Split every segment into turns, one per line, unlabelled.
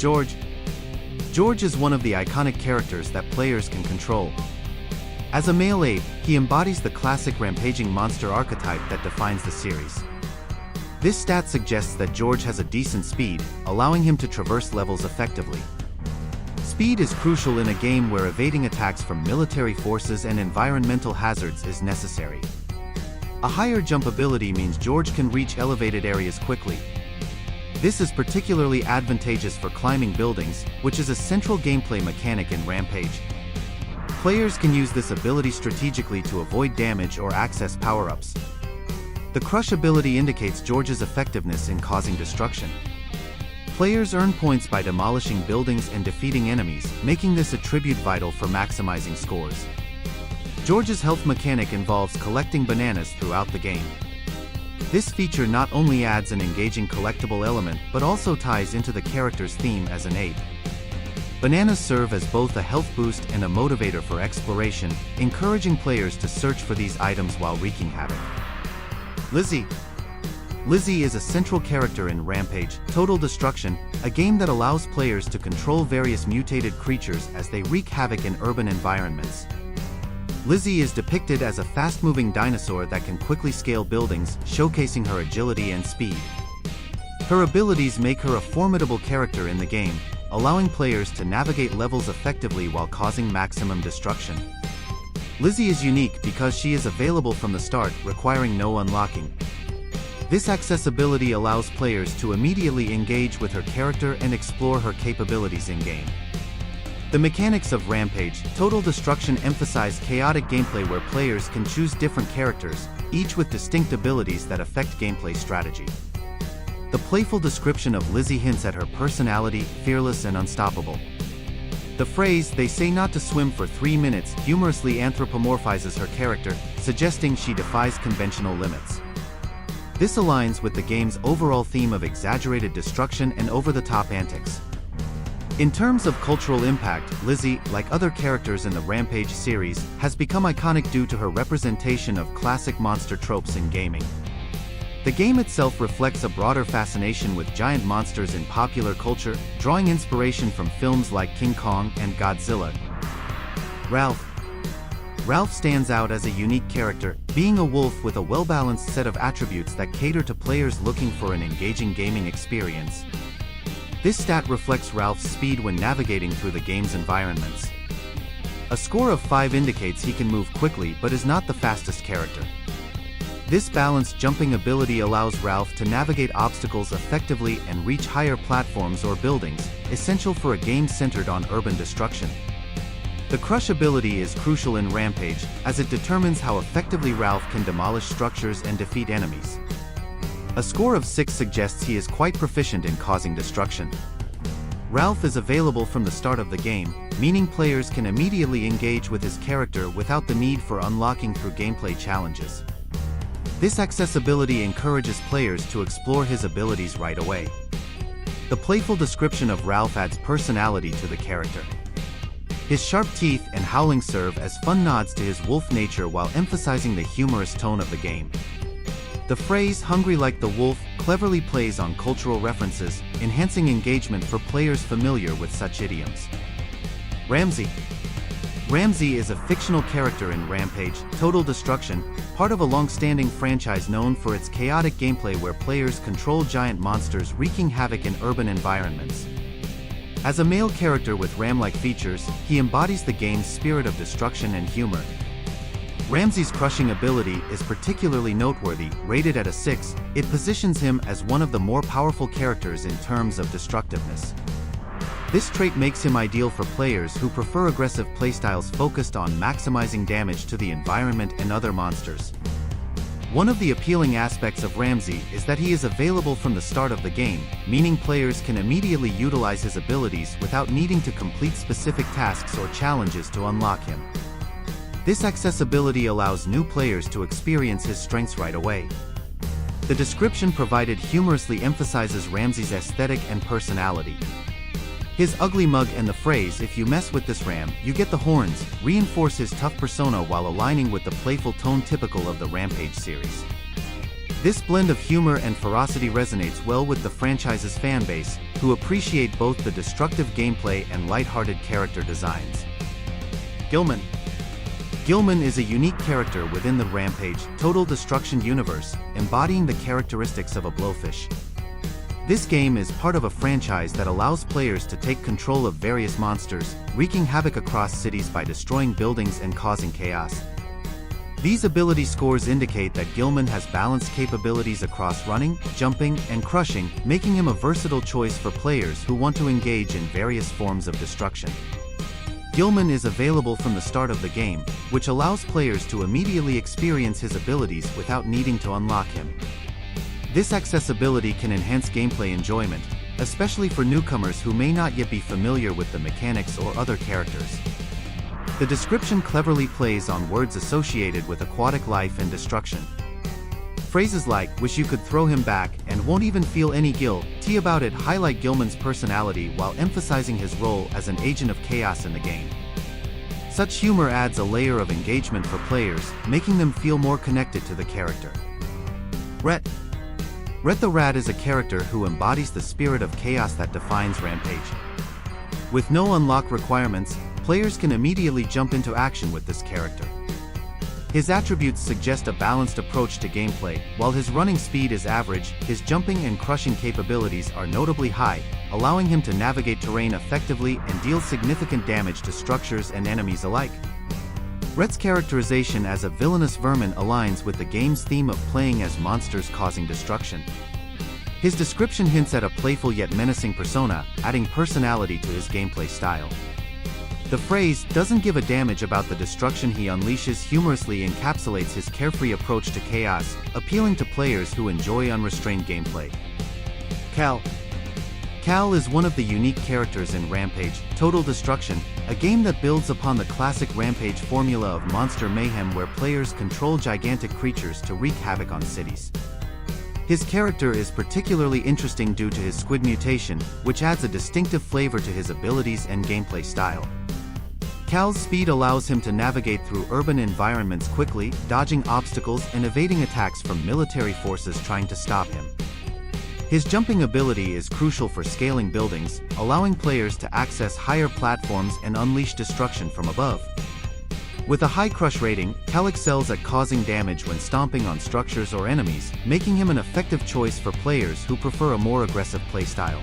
George. George is one of the iconic characters that players can control. As a male ape, he embodies the classic rampaging monster archetype that defines the series. This stat suggests that George has a decent speed, allowing him to traverse levels effectively. Speed is crucial in a game where evading attacks from military forces and environmental hazards is necessary. A higher jump ability means George can reach elevated areas quickly. This is particularly advantageous for climbing buildings, which is a central gameplay mechanic in Rampage. Players can use this ability strategically to avoid damage or access power-ups. The Crush ability indicates George's effectiveness in causing destruction. Players earn points by demolishing buildings and defeating enemies, making this attribute vital for maximizing scores. George's health mechanic involves collecting bananas throughout the game. This feature not only adds an engaging collectible element but also ties into the character's theme as an ape. Bananas serve as both a health boost and a motivator for exploration, encouraging players to search for these items while wreaking havoc. Lizzie. Lizzie is a central character in Rampage, Total Destruction, a game that allows players to control various mutated creatures as they wreak havoc in urban environments. Lizzie is depicted as a fast-moving dinosaur that can quickly scale buildings, showcasing her agility and speed. Her abilities make her a formidable character in the game, allowing players to navigate levels effectively while causing maximum destruction. Lizzie is unique because she is available from the start, requiring no unlocking. This accessibility allows players to immediately engage with her character and explore her capabilities in-game. The mechanics of Rampage, Total Destruction emphasize chaotic gameplay where players can choose different characters, each with distinct abilities that affect gameplay strategy. The playful description of Lizzie hints at her personality, fearless and unstoppable. The phrase, "they say not to swim for 3 minutes," humorously anthropomorphizes her character, suggesting she defies conventional limits. This aligns with the game's overall theme of exaggerated destruction and over-the-top antics. In terms of cultural impact, Lizzie, like other characters in the Rampage series, has become iconic due to her representation of classic monster tropes in gaming. The game itself reflects a broader fascination with giant monsters in popular culture, drawing inspiration from films like King Kong and Godzilla. Ralph. Ralph stands out as a unique character, being a wolf with a well-balanced set of attributes that cater to players looking for an engaging gaming experience. This stat reflects Ralph's speed when navigating through the game's environments. A score of 5 indicates he can move quickly but is not the fastest character. This balanced jumping ability allows Ralph to navigate obstacles effectively and reach higher platforms or buildings, essential for a game centered on urban destruction. The Crush ability is crucial in Rampage, as it determines how effectively Ralph can demolish structures and defeat enemies. A score of 6 suggests he is quite proficient in causing destruction. Ralph is available from the start of the game, meaning players can immediately engage with his character without the need for unlocking through gameplay challenges. This accessibility encourages players to explore his abilities right away. The playful description of Ralph adds personality to the character. His sharp teeth and howling serve as fun nods to his wolf nature while emphasizing the humorous tone of the game. The phrase "hungry like the wolf" cleverly plays on cultural references, enhancing engagement for players familiar with such idioms. Ramsey. Ramsey is a fictional character in Rampage, Total Destruction, part of a long-standing franchise known for its chaotic gameplay where players control giant monsters wreaking havoc in urban environments. As a male character with ram-like features, he embodies the game's spirit of destruction and humor. Ramsey's crushing ability is particularly noteworthy, rated at a 6, it positions him as one of the more powerful characters in terms of destructiveness. This trait makes him ideal for players who prefer aggressive playstyles focused on maximizing damage to the environment and other monsters. One of the appealing aspects of Ramsey is that he is available from the start of the game, meaning players can immediately utilize his abilities without needing to complete specific tasks or challenges to unlock him. This accessibility allows new players to experience his strengths right away. The description provided humorously emphasizes Ramsey's aesthetic and personality. His ugly mug and the phrase "if you mess with this ram, you get the horns" reinforce his tough persona while aligning with the playful tone typical of the Rampage series. This blend of humor and ferocity resonates well with the franchise's fanbase, who appreciate both the destructive gameplay and lighthearted character designs. Gilman. Gilman is a unique character within the Rampage, Total Destruction universe, embodying the characteristics of a blowfish. This game is part of a franchise that allows players to take control of various monsters, wreaking havoc across cities by destroying buildings and causing chaos. These ability scores indicate that Gilman has balanced capabilities across running, jumping, and crushing, making him a versatile choice for players who want to engage in various forms of destruction. Gilman is available from the start of the game, which allows players to immediately experience his abilities without needing to unlock him. This accessibility can enhance gameplay enjoyment, especially for newcomers who may not yet be familiar with the mechanics or other characters. The description cleverly plays on words associated with aquatic life and destruction. Phrases like, "wish you could throw him back," and "won't even feel any guilt" about it highlight Gilman's personality while emphasizing his role as an agent of chaos in the game. Such humor adds a layer of engagement for players, making them feel more connected to the character. Rhett. Rhett the Rat is a character who embodies the spirit of chaos that defines Rampage. With no unlock requirements, players can immediately jump into action with this character. His attributes suggest a balanced approach to gameplay. While his running speed is average, his jumping and crushing capabilities are notably high, allowing him to navigate terrain effectively and deal significant damage to structures and enemies alike. Rhett's characterization as a villainous vermin aligns with the game's theme of playing as monsters causing destruction. His description hints at a playful yet menacing persona, adding personality to his gameplay style. The phrase, "doesn't give a damage about the destruction he unleashes" humorously encapsulates his carefree approach to chaos, appealing to players who enjoy unrestrained gameplay. Cal. Cal is one of the unique characters in Rampage, Total Destruction, a game that builds upon the classic Rampage formula of monster mayhem where players control gigantic creatures to wreak havoc on cities. His character is particularly interesting due to his squid mutation, which adds a distinctive flavor to his abilities and gameplay style. Cal's speed allows him to navigate through urban environments quickly, dodging obstacles and evading attacks from military forces trying to stop him. His jumping ability is crucial for scaling buildings, allowing players to access higher platforms and unleash destruction from above. With a high crush rating, Cal excels at causing damage when stomping on structures or enemies, making him an effective choice for players who prefer a more aggressive playstyle.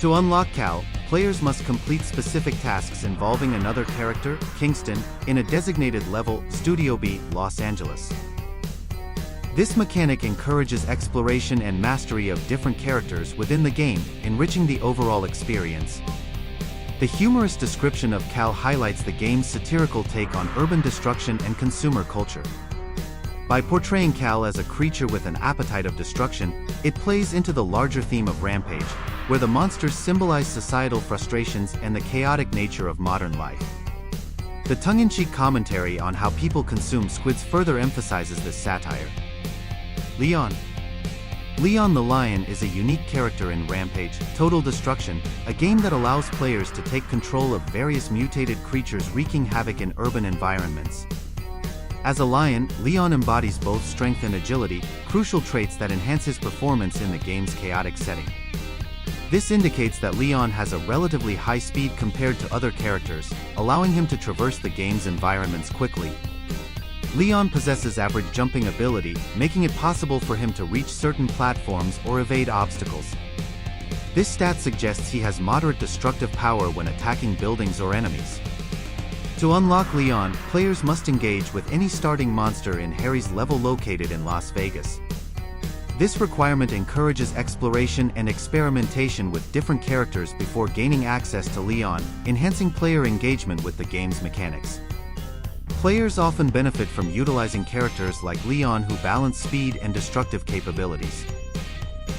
To unlock Cal, players must complete specific tasks involving another character, Kingston, in a designated level, Studio B, Los Angeles. This mechanic encourages exploration and mastery of different characters within the game, enriching the overall experience. The humorous description of Cal highlights the game's satirical take on urban destruction and consumer culture. By portraying Cal as a creature with an appetite of destruction, it plays into the larger theme of Rampage, where the monsters symbolize societal frustrations and the chaotic nature of modern life. The tongue-in-cheek commentary on how people consume squids further emphasizes this satire. Leon. Leon the Lion is a unique character in Rampage, Total Destruction, a game that allows players to take control of various mutated creatures wreaking havoc in urban environments. As a lion, Leon embodies both strength and agility, crucial traits that enhance his performance in the game's chaotic setting. This indicates that Leon has a relatively high speed compared to other characters, allowing him to traverse the game's environments quickly. Leon possesses average jumping ability, making it possible for him to reach certain platforms or evade obstacles. This stat suggests he has moderate destructive power when attacking buildings or enemies. To unlock Leon, players must engage with any starting monster in Harry's level located in Las Vegas. This requirement encourages exploration and experimentation with different characters before gaining access to Leon, enhancing player engagement with the game's mechanics. Players often benefit from utilizing characters like Leon who balance speed and destructive capabilities.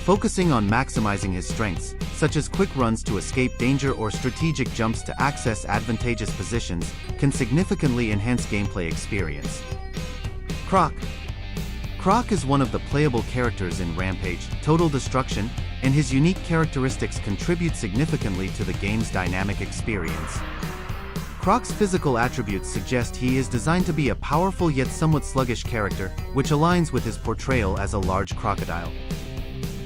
Focusing on maximizing his strengths, such as quick runs to escape danger or strategic jumps to access advantageous positions, can significantly enhance gameplay experience. Croc. Croc is one of the playable characters in Rampage, Total Destruction, and his unique characteristics contribute significantly to the game's dynamic experience. Croc's physical attributes suggest he is designed to be a powerful yet somewhat sluggish character, which aligns with his portrayal as a large crocodile.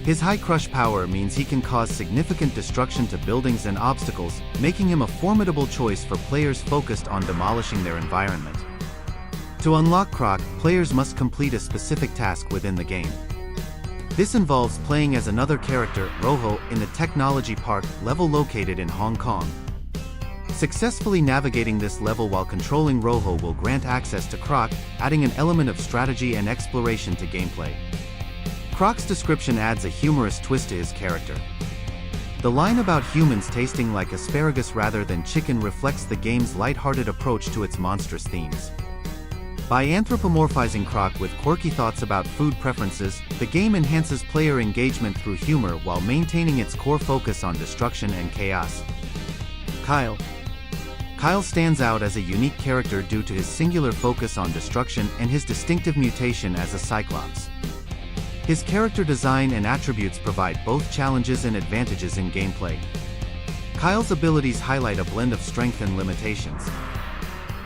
His high crush power means he can cause significant destruction to buildings and obstacles, making him a formidable choice for players focused on demolishing their environment. To unlock Croc, players must complete a specific task within the game. This involves playing as another character, Rojo, in the Technology Park level located in Hong Kong. Successfully navigating this level while controlling Rojo will grant access to Croc, adding an element of strategy and exploration to gameplay. Croc's description adds a humorous twist to his character. The line about humans tasting like asparagus rather than chicken reflects the game's lighthearted approach to its monstrous themes. By anthropomorphizing Croc with quirky thoughts about food preferences, the game enhances player engagement through humor while maintaining its core focus on destruction and chaos. Kyle. Kyle stands out as a unique character due to his singular focus on destruction and his distinctive mutation as a Cyclops. His character design and attributes provide both challenges and advantages in gameplay. Kyle's abilities highlight a blend of strength and limitations.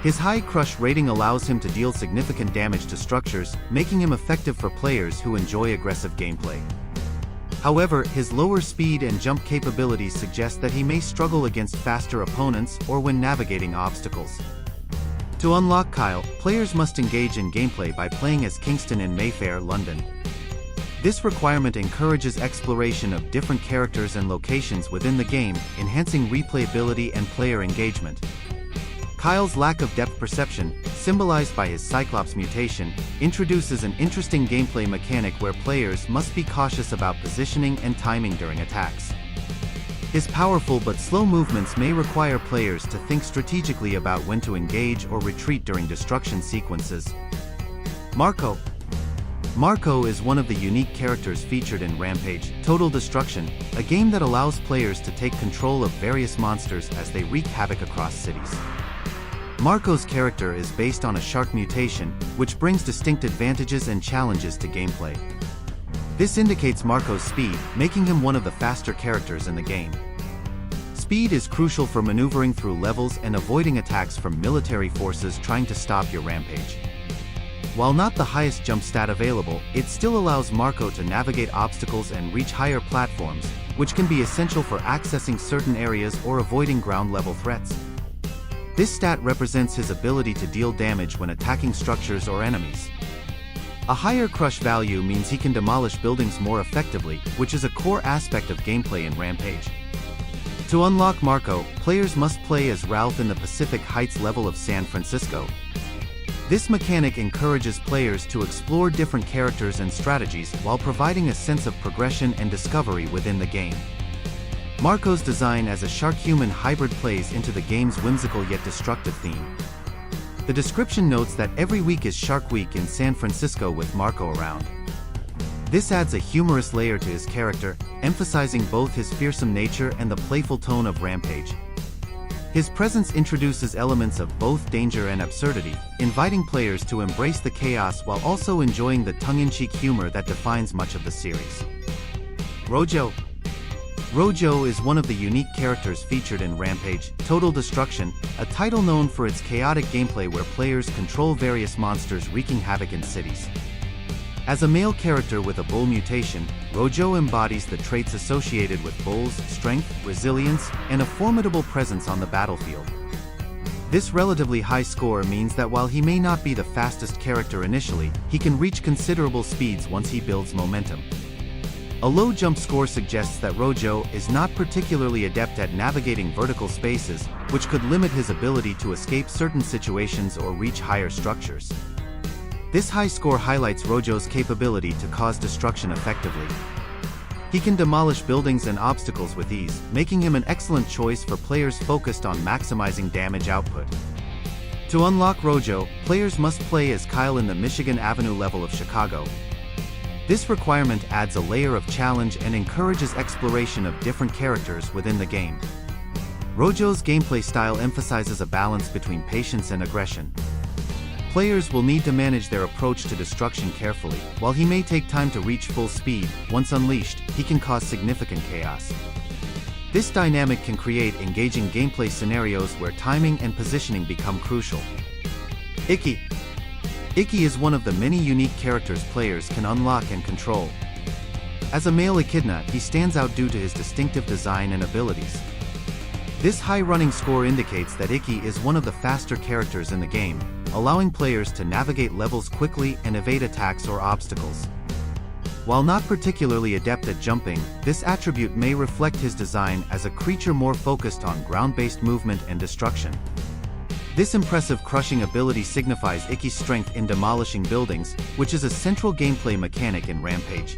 His high crush rating allows him to deal significant damage to structures, making him effective for players who enjoy aggressive gameplay. However, his lower speed and jump capabilities suggest that he may struggle against faster opponents or when navigating obstacles. To unlock Kyle, players must engage in gameplay by playing as Kingston in Mayfair, London. This requirement encourages exploration of different characters and locations within the game, enhancing replayability and player engagement. Kyle's lack of depth perception, symbolized by his Cyclops mutation, introduces an interesting gameplay mechanic where players must be cautious about positioning and timing during attacks. His powerful but slow movements may require players to think strategically about when to engage or retreat during destruction sequences. Marco. Marco is one of the unique characters featured in Rampage, Total Destruction, a game that allows players to take control of various monsters as they wreak havoc across cities. Marco's character is based on a shark mutation, which brings distinct advantages and challenges to gameplay. This indicates Marco's speed, making him one of the faster characters in the game. Speed is crucial for maneuvering through levels and avoiding attacks from military forces trying to stop your rampage. While not the highest jump stat available, it still allows Marco to navigate obstacles and reach higher platforms, which can be essential for accessing certain areas or avoiding ground-level threats. This stat represents his ability to deal damage when attacking structures or enemies. A higher crush value means he can demolish buildings more effectively, which is a core aspect of gameplay in Rampage. To unlock Marco, players must play as Ralph in the Pacific Heights level of San Francisco. This mechanic encourages players to explore different characters and strategies while providing a sense of progression and discovery within the game. Marco's design as a shark-human hybrid plays into the game's whimsical yet destructive theme. The description notes that every week is Shark Week in San Francisco with Marco around. This adds a humorous layer to his character, emphasizing both his fearsome nature and the playful tone of Rampage. His presence introduces elements of both danger and absurdity, inviting players to embrace the chaos while also enjoying the tongue-in-cheek humor that defines much of the series. Rojo. Rojo is one of the unique characters featured in Rampage, Total Destruction, a title known for its chaotic gameplay where players control various monsters wreaking havoc in cities. As a male character with a bull mutation, Rojo embodies the traits associated with bulls: strength, resilience, and a formidable presence on the battlefield. This relatively high score means that while he may not be the fastest character initially, he can reach considerable speeds once he builds momentum. A low jump score suggests that Rojo is not particularly adept at navigating vertical spaces, which could limit his ability to escape certain situations or reach higher structures. This high score highlights Rojo's capability to cause destruction effectively. He can demolish buildings and obstacles with ease, making him an excellent choice for players focused on maximizing damage output. To unlock Rojo, players must play as Kyle in the Michigan Avenue level of Chicago. This requirement adds a layer of challenge and encourages exploration of different characters within the game. Rojo's gameplay style emphasizes a balance between patience and aggression. Players will need to manage their approach to destruction carefully. While he may take time to reach full speed, once unleashed, he can cause significant chaos. This dynamic can create engaging gameplay scenarios where timing and positioning become crucial. Icky. Icky is one of the many unique characters players can unlock and control. As a male echidna, he stands out due to his distinctive design and abilities. This high running score indicates that Icky is one of the faster characters in the game, allowing players to navigate levels quickly and evade attacks or obstacles. While not particularly adept at jumping, this attribute may reflect his design as a creature more focused on ground-based movement and destruction. This impressive crushing ability signifies Icky's strength in demolishing buildings, which is a central gameplay mechanic in Rampage.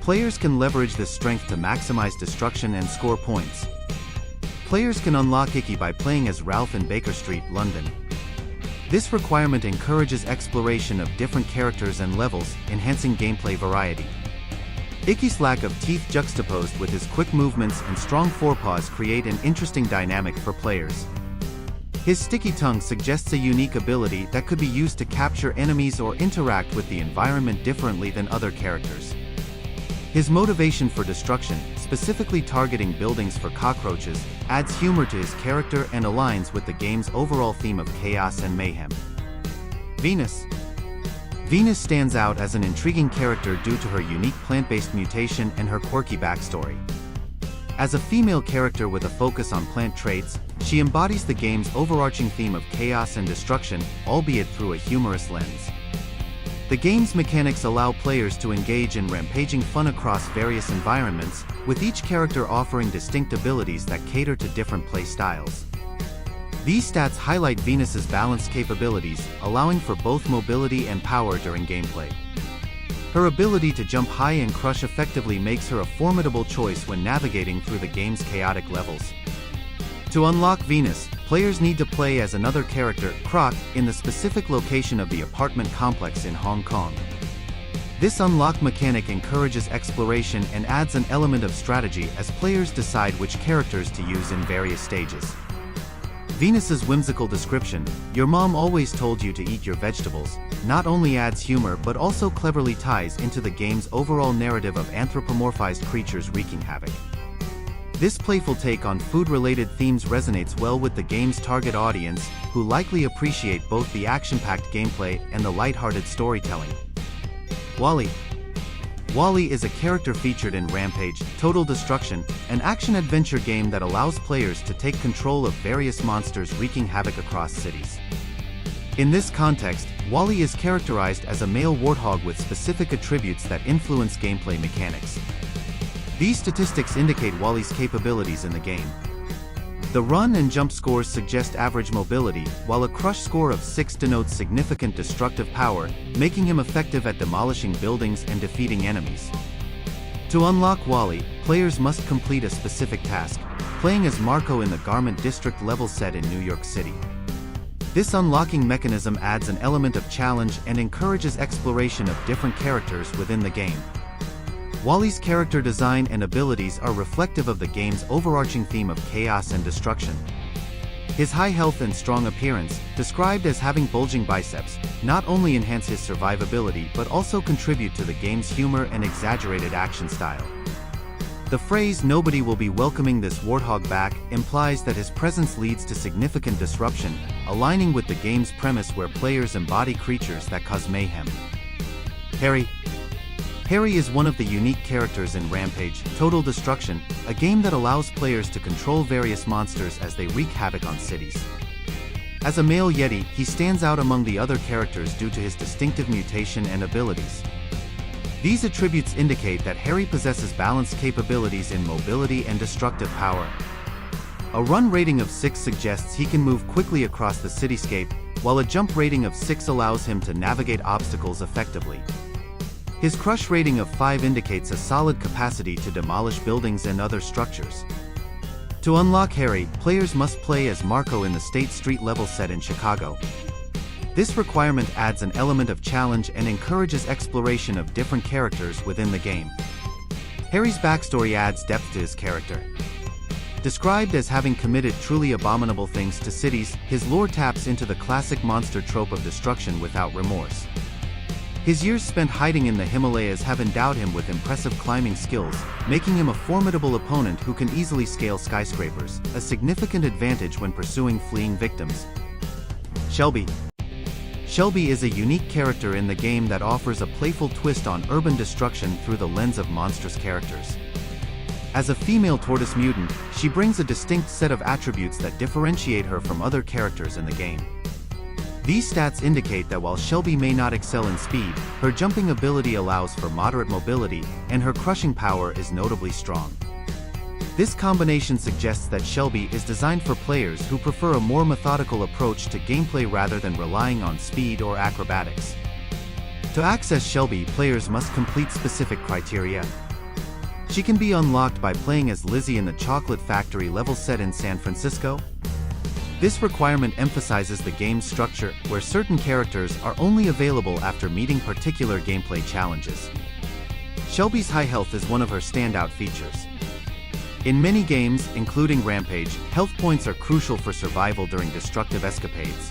Players can leverage this strength to maximize destruction and score points. Players can unlock Icky by playing as Ralph in Baker Street, London. This requirement encourages exploration of different characters and levels, enhancing gameplay variety. Icky's lack of teeth juxtaposed with his quick movements and strong forepaws create an interesting dynamic for players. His sticky tongue suggests a unique ability that could be used to capture enemies or interact with the environment differently than other characters. His motivation for destruction, specifically targeting buildings for cockroaches, adds humor to his character and aligns with the game's overall theme of chaos and mayhem. Venus. Venus stands out as an intriguing character due to her unique plant-based mutation and her quirky backstory. As a female character with a focus on plant traits, she embodies the game's overarching theme of chaos and destruction, albeit through a humorous lens. The game's mechanics allow players to engage in rampaging fun across various environments, with each character offering distinct abilities that cater to different play styles. These stats highlight Venus's balanced capabilities, allowing for both mobility and power during gameplay. Her ability to jump high and crush effectively makes her a formidable choice when navigating through the game's chaotic levels. To unlock Venus, players need to play as another character, Croc, in the specific location of the apartment complex in Hong Kong. This unlock mechanic encourages exploration and adds an element of strategy as players decide which characters to use in various stages. Venus's whimsical description, "Your mom always told you to eat your vegetables," not only adds humor but also cleverly ties into the game's overall narrative of anthropomorphized creatures wreaking havoc. This playful take on food-related themes resonates well with the game's target audience, who likely appreciate both the action-packed gameplay and the lighthearted storytelling. Wally. Wally is a character featured in Rampage, Total Destruction, an action-adventure game that allows players to take control of various monsters wreaking havoc across cities. In this context, Wally is characterized as a male warthog with specific attributes that influence gameplay mechanics. These statistics indicate Wally's capabilities in the game. The run and jump scores suggest average mobility, while a crush score of 6 denotes significant destructive power, making him effective at demolishing buildings and defeating enemies. To unlock Wally, players must complete a specific task, playing as Marco in the Garment District level set in New York City. This unlocking mechanism adds an element of challenge and encourages exploration of different characters within the game. Wally's character design and abilities are reflective of the game's overarching theme of chaos and destruction. His high health and strong appearance, described as having bulging biceps, not only enhance his survivability but also contribute to the game's humor and exaggerated action style. The phrase "nobody will be welcoming this warthog back" implies that his presence leads to significant disruption, aligning with the game's premise where players embody creatures that cause mayhem. Harry. Harry is one of the unique characters in Rampage, Total Destruction, a game that allows players to control various monsters as they wreak havoc on cities. As a male Yeti, he stands out among the other characters due to his distinctive mutation and abilities. These attributes indicate that Harry possesses balanced capabilities in mobility and destructive power. A run rating of 6 suggests he can move quickly across the cityscape, while a jump rating of 6 allows him to navigate obstacles effectively. His crush rating of 5 indicates a solid capacity to demolish buildings and other structures. To unlock Harry, players must play as Marco in the State Street level set in Chicago. This requirement adds an element of challenge and encourages exploration of different characters within the game. Harry's backstory adds depth to his character. Described as having committed truly abominable things to cities, his lore taps into the classic monster trope of destruction without remorse. His years spent hiding in the Himalayas have endowed him with impressive climbing skills, making him a formidable opponent who can easily scale skyscrapers, a significant advantage when pursuing fleeing victims. Shelby. Shelby is a unique character in the game that offers a playful twist on urban destruction through the lens of monstrous characters. As a female tortoise mutant, she brings a distinct set of attributes that differentiate her from other characters in the game. These stats indicate that while Shelby may not excel in speed, her jumping ability allows for moderate mobility, and her crushing power is notably strong. This combination suggests that Shelby is designed for players who prefer a more methodical approach to gameplay rather than relying on speed or acrobatics. To access Shelby, players must complete specific criteria. She can be unlocked by playing as Lizzie in the Chocolate Factory level set in San Francisco. This requirement emphasizes the game's structure, where certain characters are only available after meeting particular gameplay challenges. Shelby's high health is one of her standout features. In many games, including Rampage, health points are crucial for survival during destructive escapades.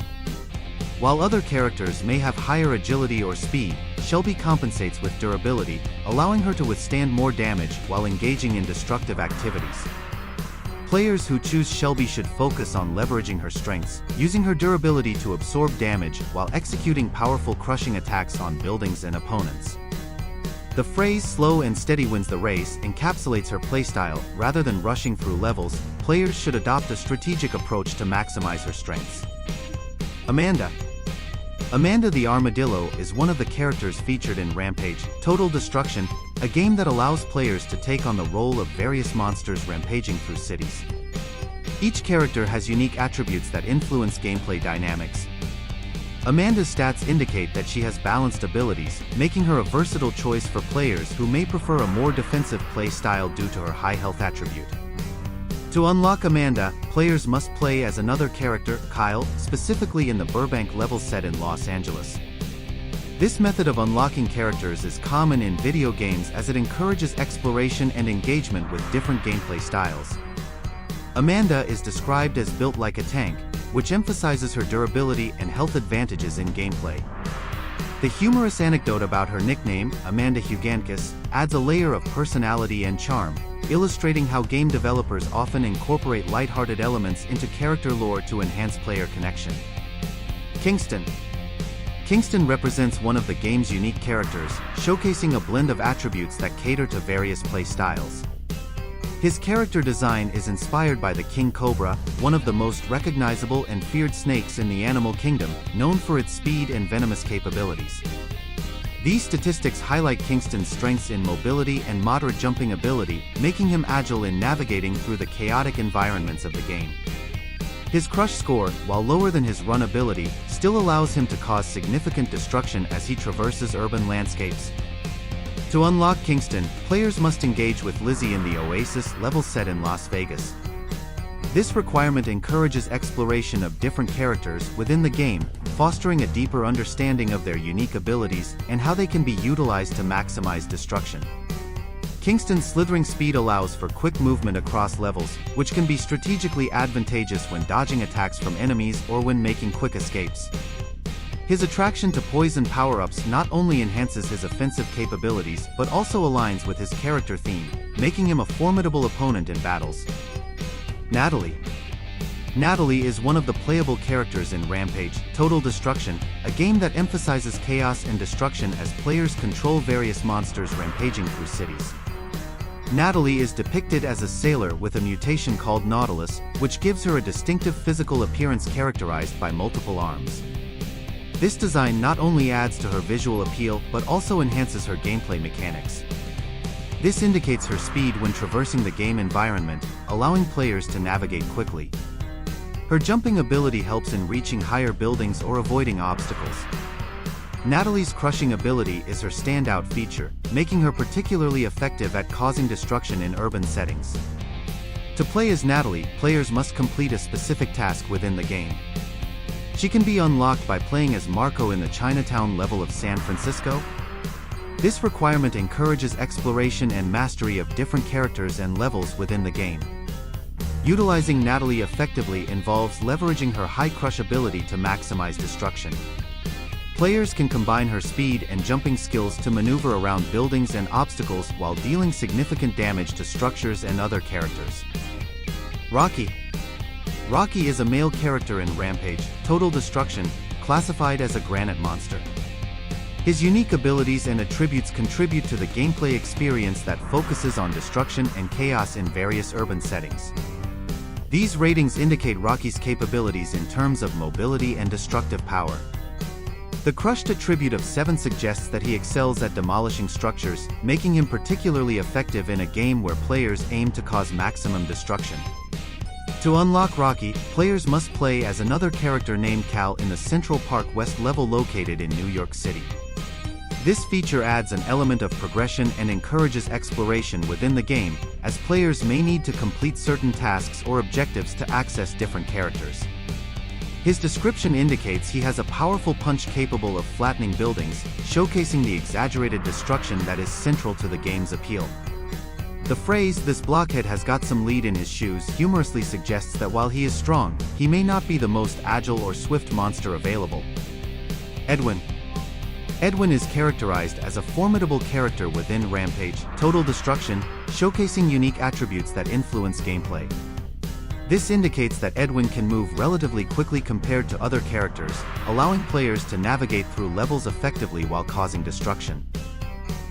While other characters may have higher agility or speed, Shelby compensates with durability, allowing her to withstand more damage while engaging in destructive activities. Players who choose Shelby should focus on leveraging her strengths, using her durability to absorb damage while executing powerful crushing attacks on buildings and opponents. The phrase "slow and steady wins the race" encapsulates her playstyle. Rather than rushing through levels, players should adopt a strategic approach to maximize her strengths. Amanda. Amanda the Armadillo is one of the characters featured in Rampage, Total Destruction, a game that allows players to take on the role of various monsters rampaging through cities. Each character has unique attributes that influence gameplay dynamics. Amanda's stats indicate that she has balanced abilities, making her a versatile choice for players who may prefer a more defensive play style due to her high health attribute. To unlock Amanda, players must play as another character, Kyle, specifically in the Burbank level set in Los Angeles. This method of unlocking characters is common in video games as it encourages exploration and engagement with different gameplay styles. Amanda is described as built like a tank, which emphasizes her durability and health advantages in gameplay. The humorous anecdote about her nickname, Amanda Hugancus, adds a layer of personality and charm, illustrating how game developers often incorporate lighthearted elements into character lore to enhance player connection. Kingston. Kingston represents one of the game's unique characters, showcasing a blend of attributes that cater to various play styles. His character design is inspired by the king cobra, one of the most recognizable and feared snakes in the animal kingdom, known for its speed and venomous capabilities. These statistics highlight Kingston's strengths in mobility and moderate jumping ability, making him agile in navigating through the chaotic environments of the game. His crush score, while lower than his run ability, still allows him to cause significant destruction as he traverses urban landscapes. To unlock Kingston, players must engage with Lizzie in the Oasis level set in Las Vegas. This requirement encourages exploration of different characters within the game, fostering a deeper understanding of their unique abilities and how they can be utilized to maximize destruction. Kingston's slithering speed allows for quick movement across levels, which can be strategically advantageous when dodging attacks from enemies or when making quick escapes. His attraction to poison power-ups not only enhances his offensive capabilities but also aligns with his character theme, making him a formidable opponent in battles. Natalie. Natalie is one of the playable characters in Rampage, Total Destruction, a game that emphasizes chaos and destruction as players control various monsters rampaging through cities. Natalie is depicted as a sailor with a mutation called Nautilus, which gives her a distinctive physical appearance characterized by multiple arms. This design not only adds to her visual appeal but also enhances her gameplay mechanics. This indicates her speed when traversing the game environment, allowing players to navigate quickly. Her jumping ability helps in reaching higher buildings or avoiding obstacles. Natalie's crushing ability is her standout feature, making her particularly effective at causing destruction in urban settings. To play as Natalie, players must complete a specific task within the game. She can be unlocked by playing as Marco in the Chinatown level of San Francisco. This requirement encourages exploration and mastery of different characters and levels within the game. Utilizing Natalie effectively involves leveraging her high crush ability to maximize destruction. Players can combine her speed and jumping skills to maneuver around buildings and obstacles while dealing significant damage to structures and other characters. Rocky. Rocky is a male character in Rampage, Total Destruction, classified as a granite monster. His unique abilities and attributes contribute to the gameplay experience that focuses on destruction and chaos in various urban settings. These ratings indicate Rocky's capabilities in terms of mobility and destructive power. The crushed attribute of 7 suggests that he excels at demolishing structures, making him particularly effective in a game where players aim to cause maximum destruction. To unlock Rocky, players must play as another character named Cal in the Central Park West level located in New York City. This feature adds an element of progression and encourages exploration within the game, as players may need to complete certain tasks or objectives to access different characters. His description indicates he has a powerful punch capable of flattening buildings, showcasing the exaggerated destruction that is central to the game's appeal. The phrase, "this blockhead has got some lead in his shoes," humorously suggests that while he is strong, he may not be the most agile or swift monster available. Edwin. Edwin is characterized as a formidable character within Rampage, Total Destruction, showcasing unique attributes that influence gameplay. This indicates that Edwin can move relatively quickly compared to other characters, allowing players to navigate through levels effectively while causing destruction.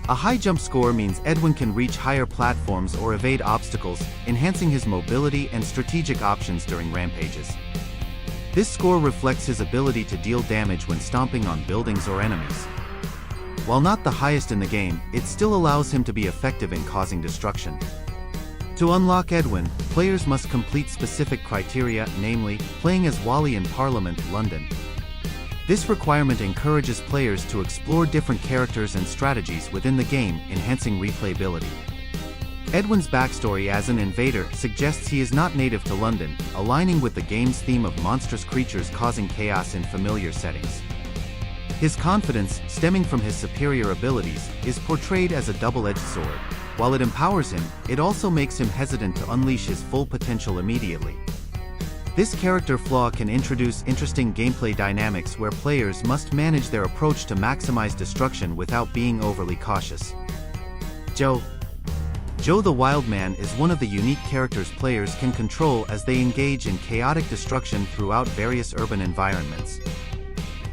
A high jump score means Edwin can reach higher platforms or evade obstacles, enhancing his mobility and strategic options during rampages. This score reflects his ability to deal damage when stomping on buildings or enemies. While not the highest in the game, it still allows him to be effective in causing destruction. To unlock Edwin, players must complete specific criteria, namely, playing as Wally in Parliament, London. This requirement encourages players to explore different characters and strategies within the game, enhancing replayability. Edwin's backstory as an invader suggests he is not native to London, aligning with the game's theme of monstrous creatures causing chaos in familiar settings. His confidence, stemming from his superior abilities, is portrayed as a double-edged sword. While it empowers him, it also makes him hesitant to unleash his full potential immediately. This character flaw can introduce interesting gameplay dynamics where players must manage their approach to maximize destruction without being overly cautious. Joe. Joe the Wild Man is one of the unique characters players can control as they engage in chaotic destruction throughout various urban environments.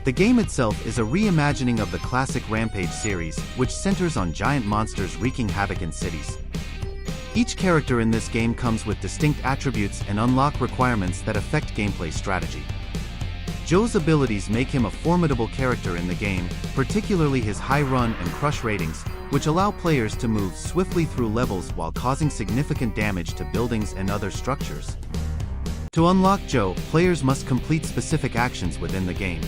The game itself is a reimagining of the classic Rampage series, which centers on giant monsters wreaking havoc in cities. Each character in this game comes with distinct attributes and unlock requirements that affect gameplay strategy. Joe's abilities make him a formidable character in the game, particularly his high run and crush ratings, which allow players to move swiftly through levels while causing significant damage to buildings and other structures. To unlock Joe, players must complete specific actions within the game.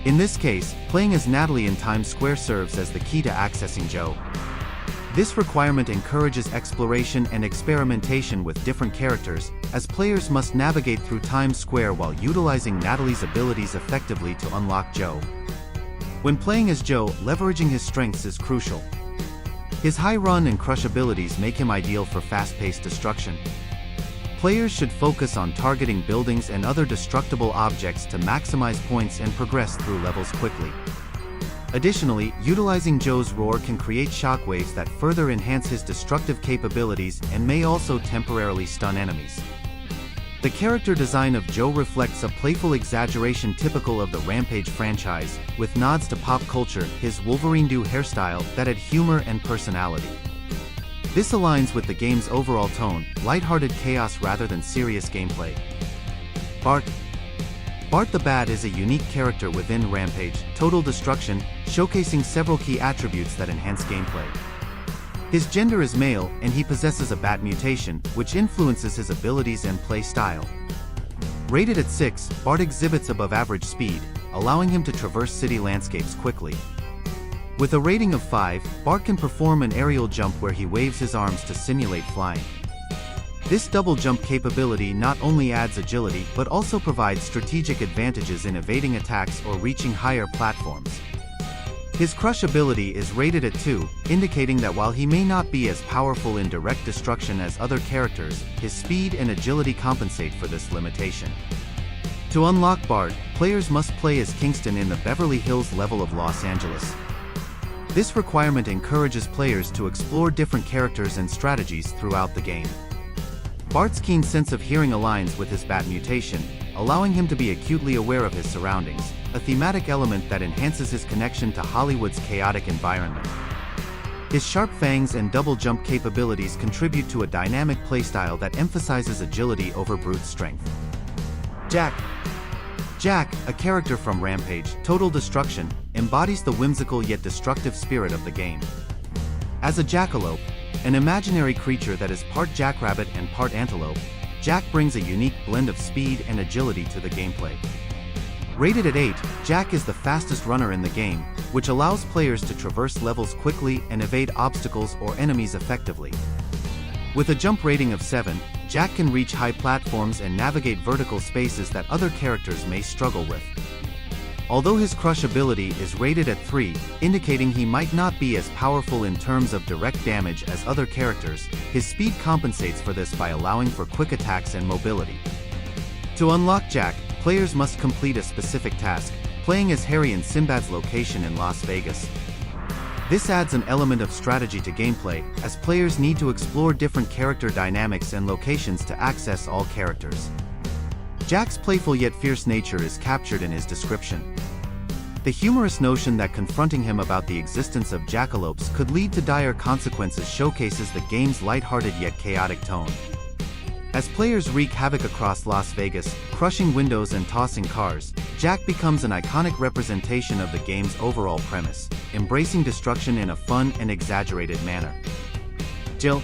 In this case, playing as Natalie in Times Square serves as the key to accessing Joe. This requirement encourages exploration and experimentation with different characters, as players must navigate through Times Square while utilizing Natalie's abilities effectively to unlock Joe. When playing as Joe, leveraging his strengths is crucial. His high run and crush abilities make him ideal for fast-paced destruction. Players should focus on targeting buildings and other destructible objects to maximize points and progress through levels quickly. Additionally, utilizing Joe's roar can create shockwaves that further enhance his destructive capabilities and may also temporarily stun enemies. The character design of Joe reflects a playful exaggeration typical of the Rampage franchise, with nods to pop culture, his Wolverine-do hairstyle that add humor and personality. This aligns with the game's overall tone, lighthearted chaos rather than serious gameplay. Bart. Bart the Bat is a unique character within Rampage, Total Destruction, showcasing several key attributes that enhance gameplay. His gender is male, and he possesses a bat mutation, which influences his abilities and play style. Rated at 6, Bart exhibits above-average speed, allowing him to traverse city landscapes quickly. With a rating of 5, Bart can perform an aerial jump where he waves his arms to simulate flying. This double jump capability not only adds agility but also provides strategic advantages in evading attacks or reaching higher platforms. His crush ability is rated at 2, indicating that while he may not be as powerful in direct destruction as other characters, his speed and agility compensate for this limitation. To unlock Bart, players must play as Kingston in the Beverly Hills level of Los Angeles. This requirement encourages players to explore different characters and strategies throughout the game. Bart's keen sense of hearing aligns with his bat mutation, allowing him to be acutely aware of his surroundings, a thematic element that enhances his connection to Hollywood's chaotic environment. His sharp fangs and double jump capabilities contribute to a dynamic playstyle that emphasizes agility over brute strength. Jack, a character from Rampage, Total Destruction, embodies the whimsical yet destructive spirit of the game. As a jackalope, an imaginary creature that is part jackrabbit and part antelope, Jack brings a unique blend of speed and agility to the gameplay. Rated at 8, Jack is the fastest runner in the game, which allows players to traverse levels quickly and evade obstacles or enemies effectively. With a jump rating of 7, Jack can reach high platforms and navigate vertical spaces that other characters may struggle with. Although his crush ability is rated at 3, indicating he might not be as powerful in terms of direct damage as other characters, his speed compensates for this by allowing for quick attacks and mobility. To unlock Jack, players must complete a specific task, playing as Harry in Sinbad's location in Las Vegas. This adds an element of strategy to gameplay, as players need to explore different character dynamics and locations to access all characters. Jack's playful yet fierce nature is captured in his description. The humorous notion that confronting him about the existence of jackalopes could lead to dire consequences showcases the game's lighthearted yet chaotic tone. As players wreak havoc across Las Vegas, crushing windows and tossing cars, Jack becomes an iconic representation of the game's overall premise, embracing destruction in a fun and exaggerated manner. Jill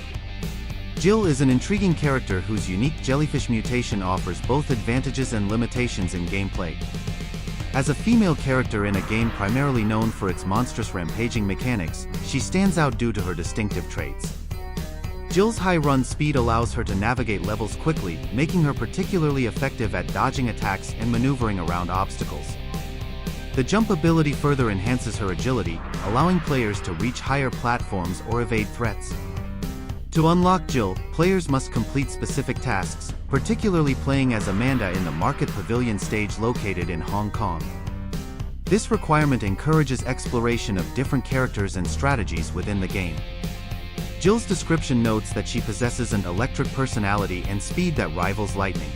is an intriguing character whose unique jellyfish mutation offers both advantages and limitations in gameplay. As a female character in a game primarily known for its monstrous rampaging mechanics, she stands out due to her distinctive traits. Jill's high run speed allows her to navigate levels quickly, making her particularly effective at dodging attacks and maneuvering around obstacles. The jump ability further enhances her agility, allowing players to reach higher platforms or evade threats. To unlock Jill, players must complete specific tasks, particularly playing as Amanda in the Market Pavilion stage located in Hong Kong. This requirement encourages exploration of different characters and strategies within the game. Jill's description notes that she possesses an electric personality and speed that rivals lightning.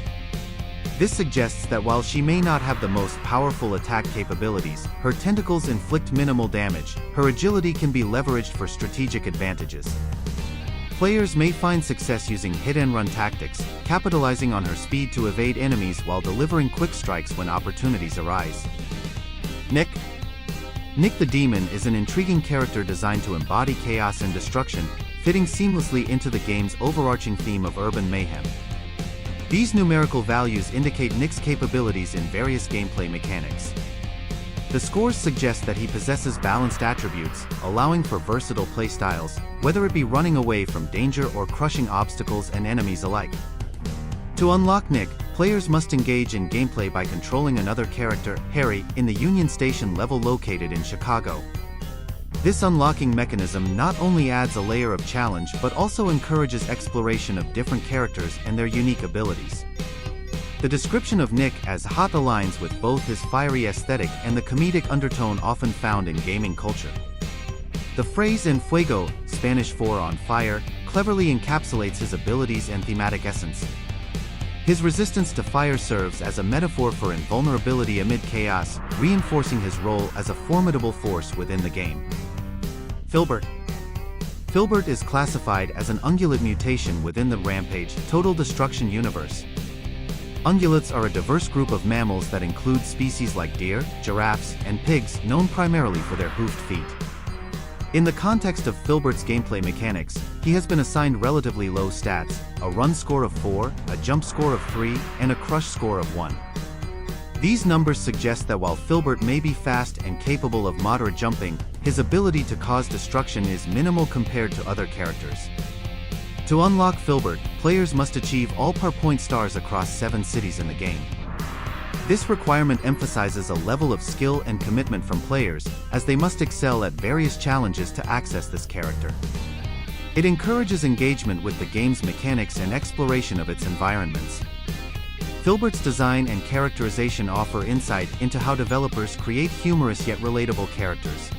This suggests that while she may not have the most powerful attack capabilities, her tentacles inflict minimal damage. Her agility can be leveraged for strategic advantages. Players may find success using hit-and-run tactics, capitalizing on her speed to evade enemies while delivering quick strikes when opportunities arise. Nick the Demon is an intriguing character designed to embody chaos and destruction, fitting seamlessly into the game's overarching theme of urban mayhem. These numerical values indicate Nick's capabilities in various gameplay mechanics. The scores suggest that he possesses balanced attributes, allowing for versatile playstyles, whether it be running away from danger or crushing obstacles and enemies alike. To unlock Nick, players must engage in gameplay by controlling another character, Harry, in the Union Station level located in Chicago. This unlocking mechanism not only adds a layer of challenge but also encourages exploration of different characters and their unique abilities. The description of Nick as hot aligns with both his fiery aesthetic and the comedic undertone often found in gaming culture. The phrase en fuego, Spanish for on fire, cleverly encapsulates his abilities and thematic essence. His resistance to fire serves as a metaphor for invulnerability amid chaos, reinforcing his role as a formidable force within the game. Filbert is classified as an ungulate mutation within the Rampage, Total Destruction universe. Ungulates are a diverse group of mammals that include species like deer, giraffes, and pigs, known primarily for their hoofed feet. In the context of Filbert's gameplay mechanics, he has been assigned relatively low stats, a run score of 4, a jump score of 3, and a crush score of 1. These numbers suggest that while Filbert may be fast and capable of moderate jumping, his ability to cause destruction is minimal compared to other characters. To unlock Filbert, players must achieve all par-point stars across 7 cities in the game. This requirement emphasizes a level of skill and commitment from players, as they must excel at various challenges to access this character. It encourages engagement with the game's mechanics and exploration of its environments. Filbert's design and characterization offer insight into how developers create humorous yet relatable characters.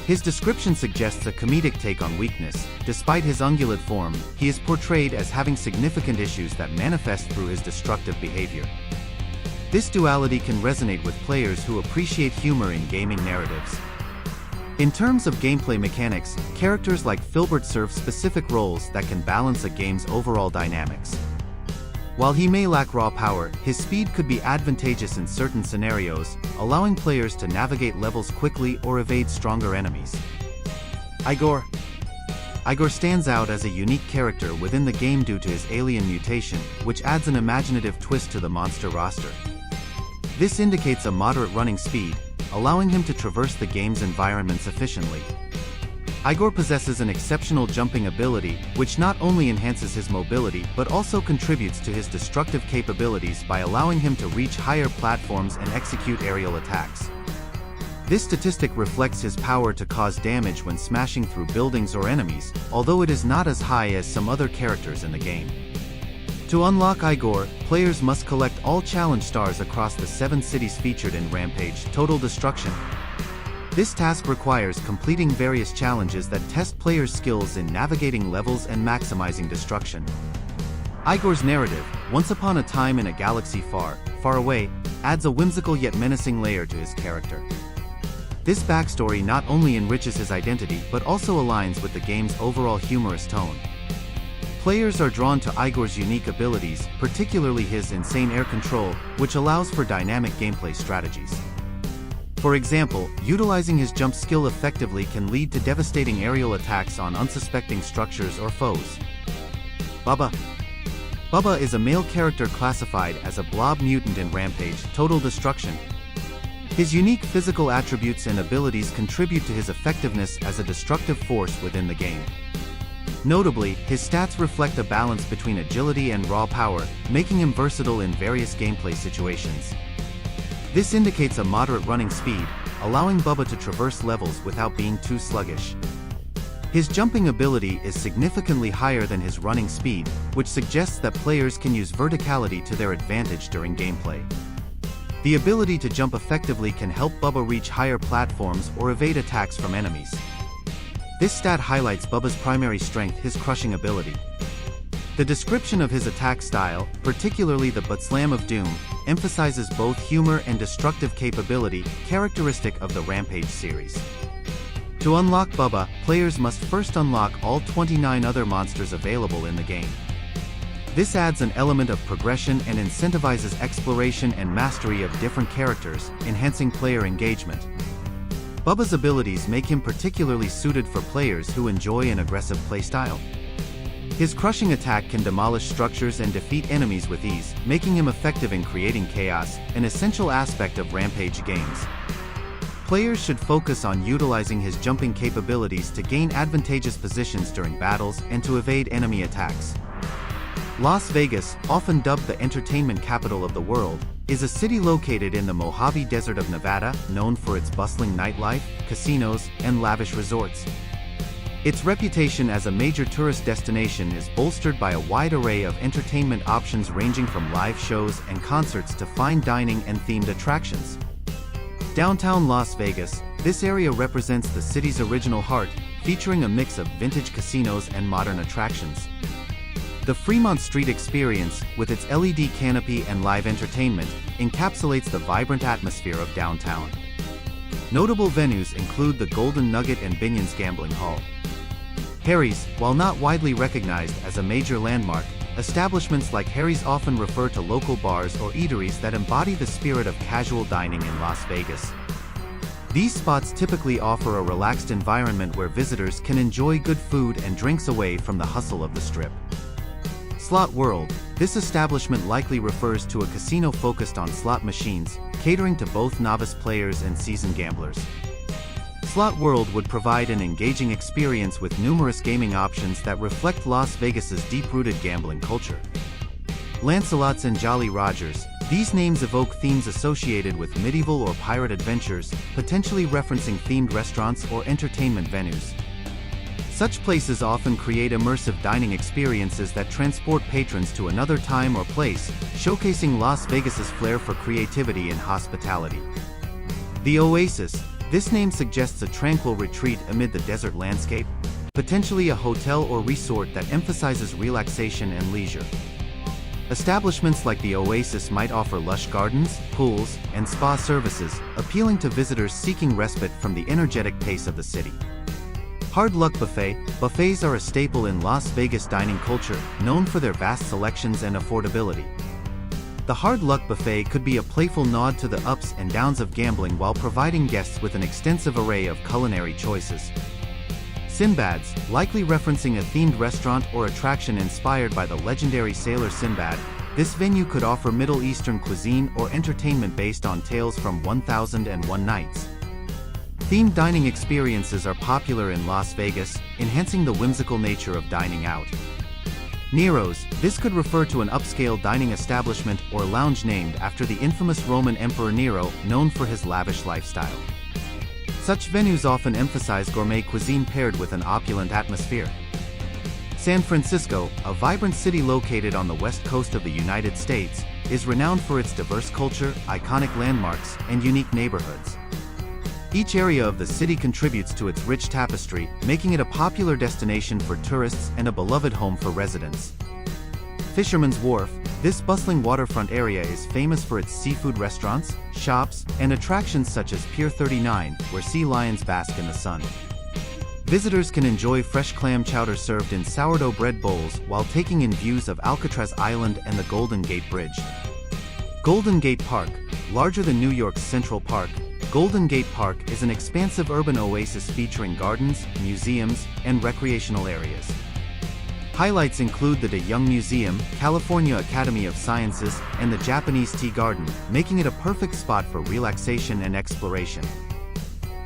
His description suggests a comedic take on weakness. Despite his ungulate form, he is portrayed as having significant issues that manifest through his destructive behavior. This duality can resonate with players who appreciate humor in gaming narratives. In terms of gameplay mechanics, characters like Filbert serve specific roles that can balance a game's overall dynamics. While he may lack raw power, his speed could be advantageous in certain scenarios, allowing players to navigate levels quickly or evade stronger enemies. Igor stands out as a unique character within the game due to his alien mutation, which adds an imaginative twist to the monster roster. This indicates a moderate running speed, allowing him to traverse the game's environments efficiently. Igor possesses an exceptional jumping ability, which not only enhances his mobility but also contributes to his destructive capabilities by allowing him to reach higher platforms and execute aerial attacks. This statistic reflects his power to cause damage when smashing through buildings or enemies, although it is not as high as some other characters in the game. To unlock Igor, players must collect all challenge stars across the 7 cities featured in Rampage: Total Destruction. This task requires completing various challenges that test players' skills in navigating levels and maximizing destruction. Igor's narrative, once upon a time in a galaxy far, far away, adds a whimsical yet menacing layer to his character. This backstory not only enriches his identity but also aligns with the game's overall humorous tone. Players are drawn to Igor's unique abilities, particularly his insane air control, which allows for dynamic gameplay strategies. For example, utilizing his jump skill effectively can lead to devastating aerial attacks on unsuspecting structures or foes. Bubba is a male character classified as a blob mutant in Rampage: Total Destruction. His unique physical attributes and abilities contribute to his effectiveness as a destructive force within the game. Notably, his stats reflect a balance between agility and raw power, making him versatile in various gameplay situations. This indicates a moderate running speed, allowing Bubba to traverse levels without being too sluggish. His jumping ability is significantly higher than his running speed, which suggests that players can use verticality to their advantage during gameplay. The ability to jump effectively can help Bubba reach higher platforms or evade attacks from enemies. This stat highlights Bubba's primary strength: his crushing ability. The description of his attack style, particularly the butt slam of doom, emphasizes both humor and destructive capability, characteristic of the Rampage series. To unlock Bubba, players must first unlock all 29 other monsters available in the game. This adds an element of progression and incentivizes exploration and mastery of different characters, enhancing player engagement. Bubba's abilities make him particularly suited for players who enjoy an aggressive playstyle. His crushing attack can demolish structures and defeat enemies with ease, making him effective in creating chaos, an essential aspect of Rampage games. Players should focus on utilizing his jumping capabilities to gain advantageous positions during battles and to evade enemy attacks. Las Vegas, often dubbed the entertainment capital of the world, is a city located in the Mojave Desert of Nevada, known for its bustling nightlife, casinos, and lavish resorts. Its reputation as a major tourist destination is bolstered by a wide array of entertainment options ranging from live shows and concerts to fine dining and themed attractions. Downtown Las Vegas, this area represents the city's original heart, featuring a mix of vintage casinos and modern attractions. The Fremont Street experience, with its LED canopy and live entertainment, encapsulates the vibrant atmosphere of downtown. Notable venues include the Golden Nugget and Binion's Gambling Hall. Harry's, while not widely recognized as a major landmark, establishments like Harry's often refer to local bars or eateries that embody the spirit of casual dining in Las Vegas. These spots typically offer a relaxed environment where visitors can enjoy good food and drinks away from the hustle of the Strip. Slot World, this establishment likely refers to a casino focused on slot machines, catering to both novice players and seasoned gamblers. Slot World would provide an engaging experience with numerous gaming options that reflect Las Vegas's deep-rooted gambling culture. Lancelot's and Jolly Rogers, these names evoke themes associated with medieval or pirate adventures, potentially referencing themed restaurants or entertainment venues. Such places often create immersive dining experiences that transport patrons to another time or place, showcasing Las Vegas's flair for creativity and hospitality. The Oasis. This name suggests a tranquil retreat amid the desert landscape, potentially a hotel or resort that emphasizes relaxation and leisure. Establishments like the Oasis might offer lush gardens, pools, and spa services, appealing to visitors seeking respite from the energetic pace of the city. Hard Luck Buffet. Buffets are a staple in Las Vegas dining culture, known for their vast selections and affordability. The Hard Luck Buffet could be a playful nod to the ups and downs of gambling while providing guests with an extensive array of culinary choices. Sinbad's, likely referencing a themed restaurant or attraction inspired by the legendary sailor Sinbad, this venue could offer Middle Eastern cuisine or entertainment based on tales from 1001 Nights. Themed dining experiences are popular in Las Vegas, enhancing the whimsical nature of dining out. Nero's. This could refer to an upscale dining establishment or lounge named after the infamous Roman Emperor Nero, known for his lavish lifestyle. Such venues often emphasize gourmet cuisine paired with an opulent atmosphere. San Francisco, a vibrant city located on the west coast of the United States, is renowned for its diverse culture, iconic landmarks, and unique neighborhoods. Each area of the city contributes to its rich tapestry, making it a popular destination for tourists and a beloved home for residents. Fisherman's Wharf. This bustling waterfront area is famous for its seafood restaurants, shops, and attractions such as Pier 39, where sea lions bask in the sun. Visitors can enjoy fresh clam chowder served in sourdough bread bowls while taking in views of Alcatraz Island and the Golden Gate Bridge. Golden Gate Park. Larger than New York's Central Park, Golden Gate Park is an expansive urban oasis featuring gardens, museums, and recreational areas. Highlights include the De Young Museum, California Academy of Sciences, and the Japanese Tea Garden, making it a perfect spot for relaxation and exploration.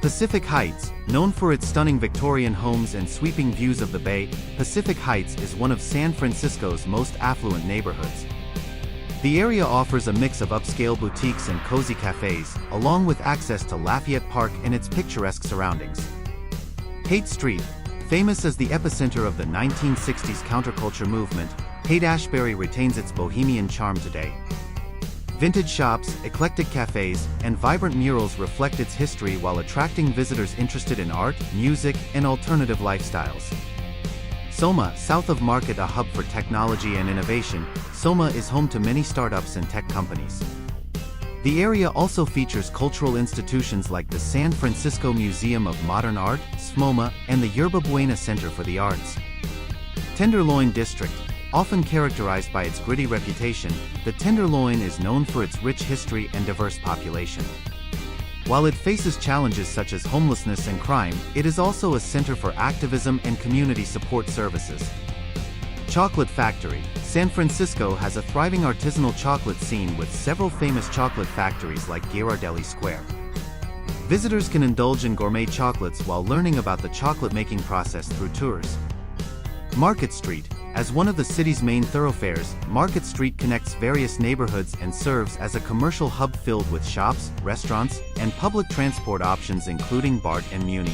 Pacific Heights. Known for its stunning Victorian homes and sweeping views of the bay, Pacific Heights is one of San Francisco's most affluent neighborhoods. The area offers a mix of upscale boutiques and cozy cafes, along with access to Lafayette Park and its picturesque surroundings. Haight Street. Famous as the epicenter of the 1960s counterculture movement, Haight-Ashbury retains its bohemian charm today. Vintage shops, eclectic cafes, and vibrant murals reflect its history while attracting visitors interested in art, music, and alternative lifestyles. Soma. South of Market, a hub for technology and innovation, Soma is home to many startups and tech companies. The area also features cultural institutions like the San Francisco Museum of Modern Art, SMOMA, and the Yerba Buena Center for the Arts. Tenderloin District. Often characterized by its gritty reputation, the Tenderloin is known for its rich history and diverse population. While it faces challenges such as homelessness and crime, it is also a center for activism and community support services. Chocolate Factory. San Francisco has a thriving artisanal chocolate scene with several famous chocolate factories like Ghirardelli Square. Visitors can indulge in gourmet chocolates while learning about the chocolate-making process through tours. Market Street. As one of the city's main thoroughfares, Market Street connects various neighborhoods and serves as a commercial hub filled with shops, restaurants, and public transport options including BART and Muni.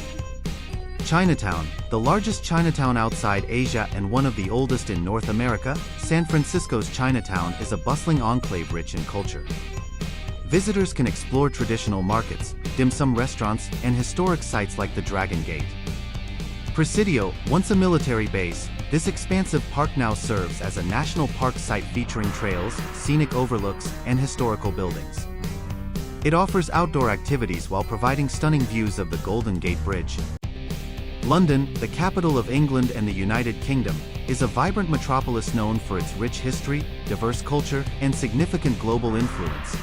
Chinatown. The largest Chinatown outside Asia and one of the oldest in North America, San Francisco's Chinatown is a bustling enclave rich in culture. Visitors can explore traditional markets, dim sum restaurants, and historic sites like the Dragon Gate. Presidio. Once a military base, this expansive park now serves as a national park site featuring trails, scenic overlooks, and historical buildings. It offers outdoor activities while providing stunning views of the Golden Gate Bridge. London, the capital of England and the United Kingdom, is a vibrant metropolis known for its rich history, diverse culture, and significant global influence.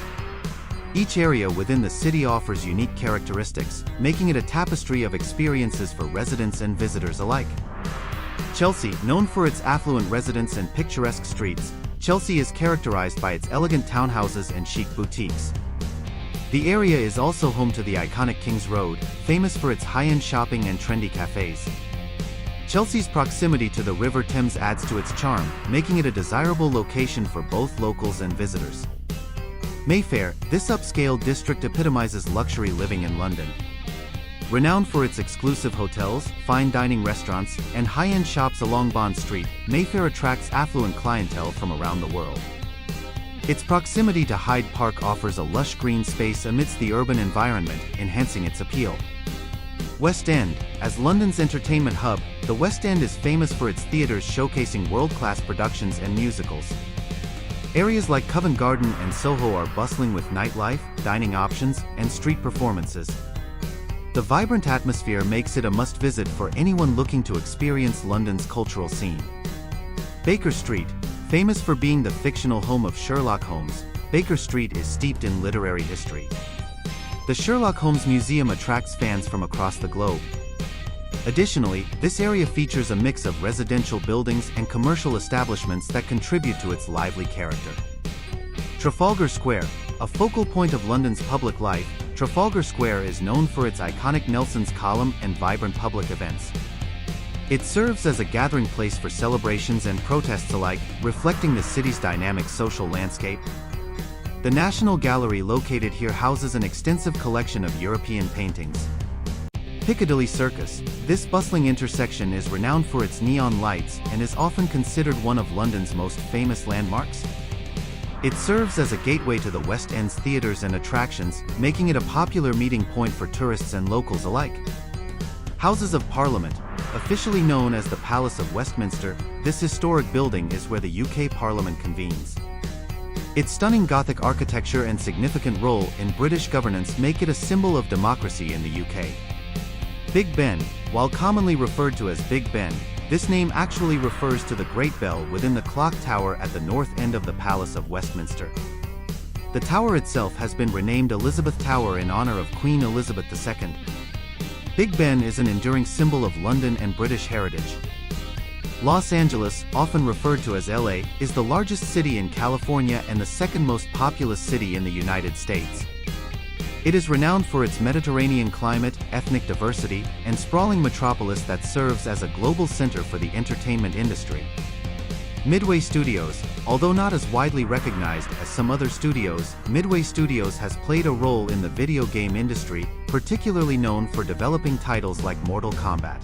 Each area within the city offers unique characteristics, making it a tapestry of experiences for residents and visitors alike. Chelsea. Known for its affluent residents and picturesque streets, Chelsea is characterized by its elegant townhouses and chic boutiques. The area is also home to the iconic King's Road, famous for its high-end shopping and trendy cafes. Chelsea's proximity to the River Thames adds to its charm, making it a desirable location for both locals and visitors. Mayfair. This upscale district epitomizes luxury living in London. Renowned for its exclusive hotels, fine dining restaurants, and high-end shops along Bond Street, Mayfair attracts affluent clientele from around the world. Its proximity to Hyde Park offers a lush green space amidst the urban environment, enhancing its appeal. West End. As London's entertainment hub, the West End is famous for its theatres showcasing world-class productions and musicals. Areas like Covent Garden and Soho are bustling with nightlife, dining options, and street performances. The vibrant atmosphere makes it a must-visit for anyone looking to experience London's cultural scene. Baker Street. Famous for being the fictional home of Sherlock Holmes, Baker Street is steeped in literary history. The Sherlock Holmes Museum attracts fans from across the globe. Additionally, this area features a mix of residential buildings and commercial establishments that contribute to its lively character. Trafalgar Square. A focal point of London's public life, Trafalgar Square is known for its iconic Nelson's Column and vibrant public events. It serves as a gathering place for celebrations and protests alike, reflecting the city's dynamic social landscape. The National Gallery located here houses an extensive collection of European paintings. Piccadilly Circus. This bustling intersection is renowned for its neon lights and is often considered one of London's most famous landmarks. It serves as a gateway to the West End's theatres and attractions, making it a popular meeting point for tourists and locals alike. Houses of Parliament. Officially known as the Palace of Westminster, this historic building is where the UK Parliament convenes. Its stunning Gothic architecture and significant role in British governance make it a symbol of democracy in the UK. Big Ben. While commonly referred to as Big Ben, this name actually refers to the Great Bell within the clock tower at the north end of the Palace of Westminster. The tower itself has been renamed Elizabeth Tower in honor of Queen Elizabeth II. Big Ben is an enduring symbol of London and British heritage. Los Angeles, often referred to as LA, is the largest city in California and the second most populous city in the United States. It is renowned for its Mediterranean climate, ethnic diversity, and sprawling metropolis that serves as a global center for the entertainment industry. Midway Studios. Although not as widely recognized as some other studios, Midway Studios has played a role in the video game industry, particularly known for developing titles like Mortal Kombat.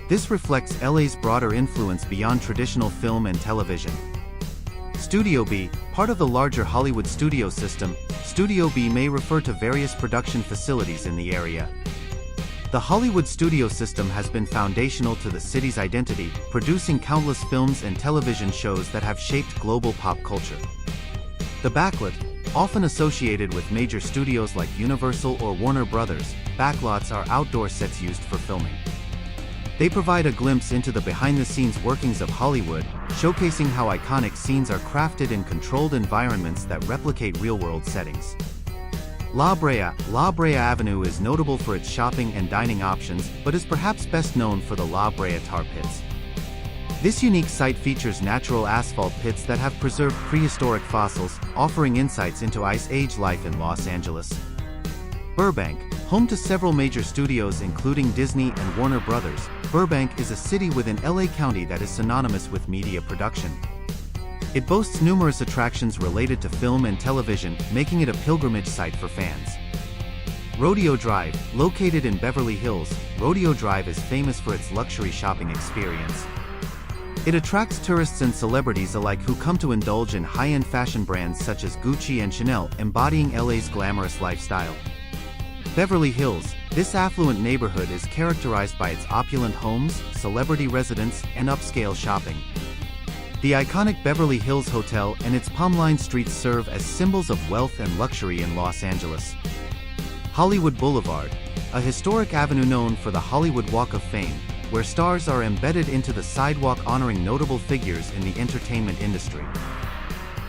This reflects LA's broader influence beyond traditional film and television. Studio B. Part of the larger Hollywood studio system, Studio B may refer to various production facilities in the area. The Hollywood studio system has been foundational to the city's identity, producing countless films and television shows that have shaped global pop culture. The Backlot. Often associated with major studios like Universal or Warner Brothers, backlots are outdoor sets used for filming. They provide a glimpse into the behind-the-scenes workings of Hollywood, showcasing how iconic scenes are crafted in controlled environments that replicate real-world settings. La Brea. La Brea Avenue is notable for its shopping and dining options, but is perhaps best known for the La Brea tar pits. This unique site features natural asphalt pits that have preserved prehistoric fossils, offering insights into Ice Age life in Los Angeles. Burbank. Home to several major studios including Disney and Warner Brothers, Burbank is a city within LA County that is synonymous with media production. It boasts numerous attractions related to film and television, making it a pilgrimage site for fans. Rodeo Drive. Located in Beverly Hills, Rodeo Drive is famous for its luxury shopping experience. It attracts tourists and celebrities alike who come to indulge in high-end fashion brands such as Gucci and Chanel, embodying LA's glamorous lifestyle. Beverly Hills. This affluent neighborhood is characterized by its opulent homes, celebrity residence, and upscale shopping. The iconic Beverly Hills Hotel and its palm-lined streets serve as symbols of wealth and luxury in Los Angeles. Hollywood Boulevard. A historic avenue known for the Hollywood Walk of Fame, where stars are embedded into the sidewalk honoring notable figures in the entertainment industry.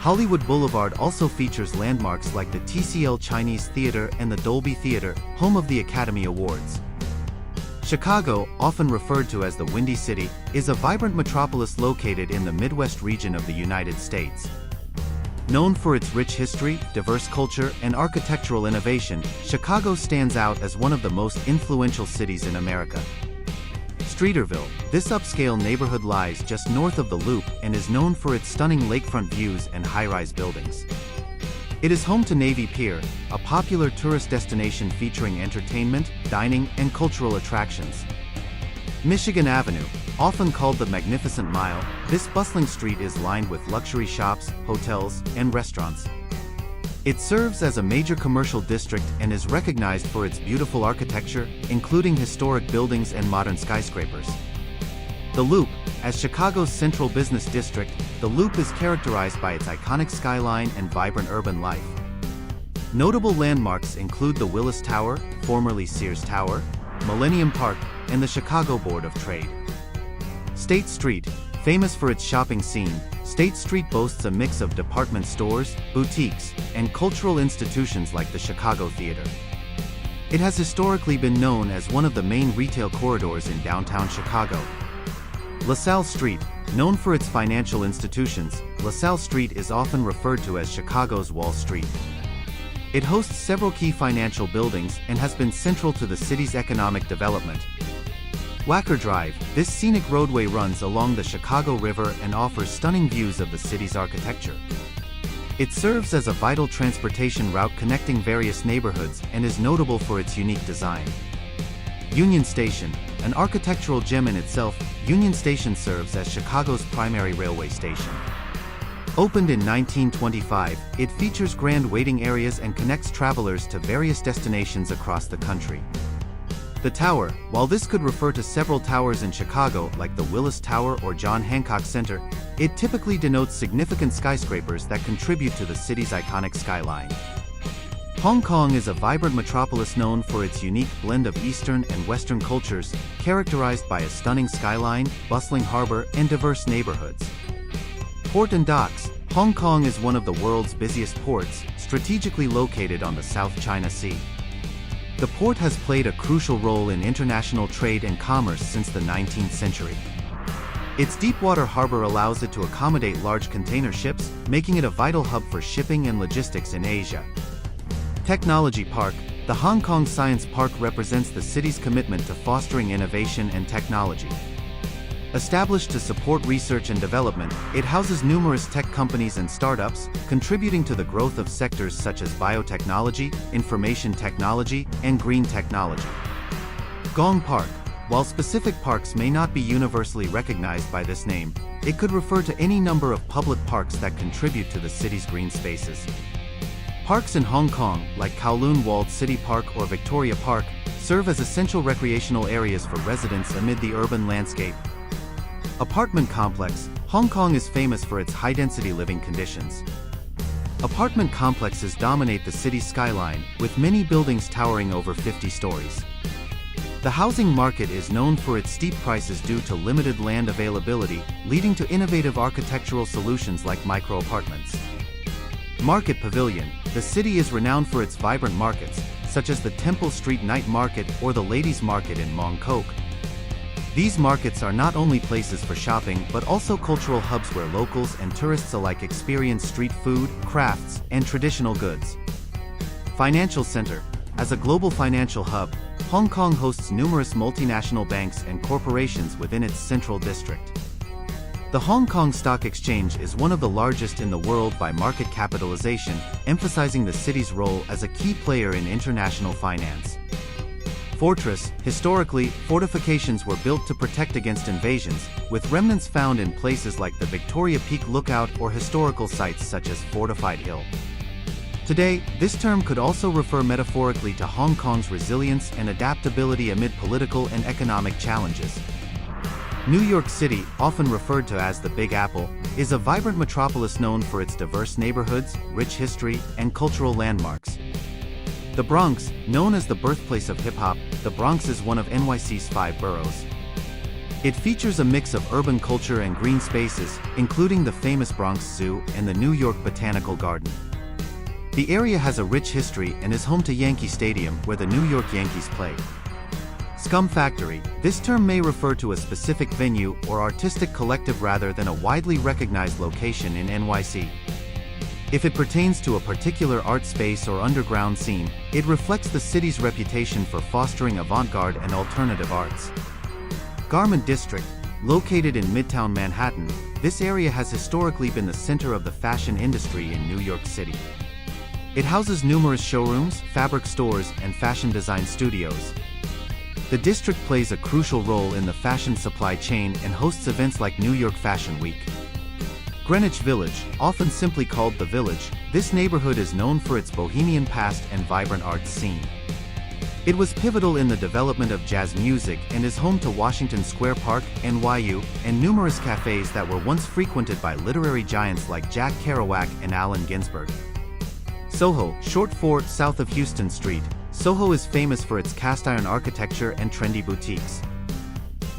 Hollywood Boulevard also features landmarks like the TCL Chinese Theater and the Dolby Theater, home of the Academy Awards. Chicago, often referred to as the Windy City, is a vibrant metropolis located in the Midwest region of the United States. Known for its rich history, diverse culture, and architectural innovation, Chicago stands out as one of the most influential cities in America. Streeterville. This upscale neighborhood lies just north of the Loop and is known for its stunning lakefront views and high-rise buildings. It is home to Navy Pier, a popular tourist destination featuring entertainment, dining, and cultural attractions. Michigan Avenue, often called the Magnificent Mile, this bustling street is lined with luxury shops, hotels, and restaurants. It serves as a major commercial district and is recognized for its beautiful architecture, including historic buildings and modern skyscrapers. The Loop, as Chicago's central business district, the Loop is characterized by its iconic skyline and vibrant urban life. Notable landmarks include the Willis Tower, formerly Sears Tower, Millennium Park, and the Chicago Board of Trade. State Street, famous for its shopping scene, State Street boasts a mix of department stores, boutiques, and cultural institutions like the Chicago Theater. It has historically been known as one of the main retail corridors in downtown Chicago. LaSalle Street, known for its financial institutions, LaSalle Street is often referred to as Chicago's Wall Street. It hosts several key financial buildings and has been central to the city's economic development. Wacker Drive, this scenic roadway runs along the Chicago River and offers stunning views of the city's architecture. It serves as a vital transportation route connecting various neighborhoods and is notable for its unique design. Union Station, an architectural gem in itself, Union Station serves as Chicago's primary railway station. Opened in 1925, it features grand waiting areas and connects travelers to various destinations across the country. The Tower, while this could refer to several towers in Chicago like the Willis Tower or John Hancock Center, it typically denotes significant skyscrapers that contribute to the city's iconic skyline. Hong Kong is a vibrant metropolis known for its unique blend of Eastern and Western cultures, characterized by a stunning skyline, bustling harbor, and diverse neighborhoods. Port and docks, Hong Kong is one of the world's busiest ports, strategically located on the South China Sea. The port has played a crucial role in international trade and commerce since the 19th century. Its deepwater harbor allows it to accommodate large container ships, making it a vital hub for shipping and logistics in Asia. Technology Park, the Hong Kong Science Park represents the city's commitment to fostering innovation and technology. Established to support research and development, it houses numerous tech companies and startups, contributing to the growth of sectors such as biotechnology, information technology, and green technology. Gong Park, while specific parks may not be universally recognized by this name, it could refer to any number of public parks that contribute to the city's green spaces. Parks in Hong Kong, like Kowloon Walled City Park or Victoria Park, serve as essential recreational areas for residents amid the urban landscape. Apartment complex, Hong Kong is famous for its high-density living conditions. Apartment complexes dominate the city's skyline, with many buildings towering over 50 stories. The housing market is known for its steep prices due to limited land availability, leading to innovative architectural solutions like micro-apartments. Market Pavilion, the city is renowned for its vibrant markets, such as the Temple Street Night Market or the Ladies' Market in Mong Kok. These markets are not only places for shopping but also cultural hubs where locals and tourists alike experience street food, crafts, and traditional goods. Financial Center, as a global financial hub, Hong Kong hosts numerous multinational banks and corporations within its central district. The Hong Kong Stock Exchange is one of the largest in the world by market capitalization, emphasizing the city's role as a key player in international finance. Fortress, historically, fortifications were built to protect against invasions, with remnants found in places like the Victoria Peak Lookout or historical sites such as Fortified Hill. Today, this term could also refer metaphorically to Hong Kong's resilience and adaptability amid political and economic challenges. New York City, often referred to as the Big Apple, is a vibrant metropolis known for its diverse neighborhoods, rich history, and cultural landmarks. The Bronx, known as the birthplace of hip-hop, the Bronx is one of NYC's 5 boroughs. It features a mix of urban culture and green spaces, including the famous Bronx Zoo and the New York Botanical Garden. The area has a rich history and is home to Yankee Stadium, where the New York Yankees play. Scum Factory, this term may refer to a specific venue or artistic collective rather than a widely recognized location in NYC. If it pertains to a particular art space or underground scene, it reflects the city's reputation for fostering avant-garde and alternative arts. Garment District, located in Midtown Manhattan, this area has historically been the center of the fashion industry in New York City. It houses numerous showrooms, fabric stores, and fashion design studios. The district plays a crucial role in the fashion supply chain and hosts events like New York Fashion Week. Greenwich Village, often simply called The Village, this neighborhood is known for its bohemian past and vibrant arts scene. It was pivotal in the development of jazz music and is home to Washington Square Park, NYU, and numerous cafes that were once frequented by literary giants like Jack Kerouac and Allen Ginsberg. Soho, short for south of Houston Street, Soho is famous for its cast-iron architecture and trendy boutiques.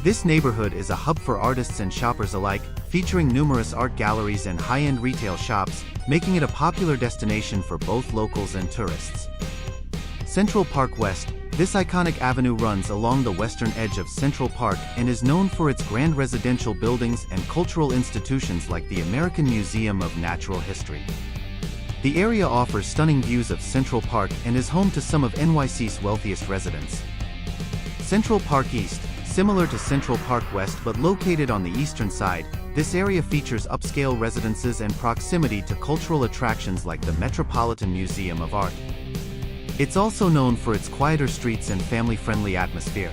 This neighborhood is a hub for artists and shoppers alike, featuring numerous art galleries and high-end retail shops, making it a popular destination for both locals and tourists. Central Park West, this iconic avenue runs along the western edge of Central Park and is known for its grand residential buildings and cultural institutions like the American Museum of Natural History. The area offers stunning views of Central Park and is home to some of NYC's wealthiest residents. Central Park East, similar to Central Park West but located on the eastern side, this area features upscale residences and proximity to cultural attractions like the Metropolitan Museum of Art. It's also known for its quieter streets and family-friendly atmosphere.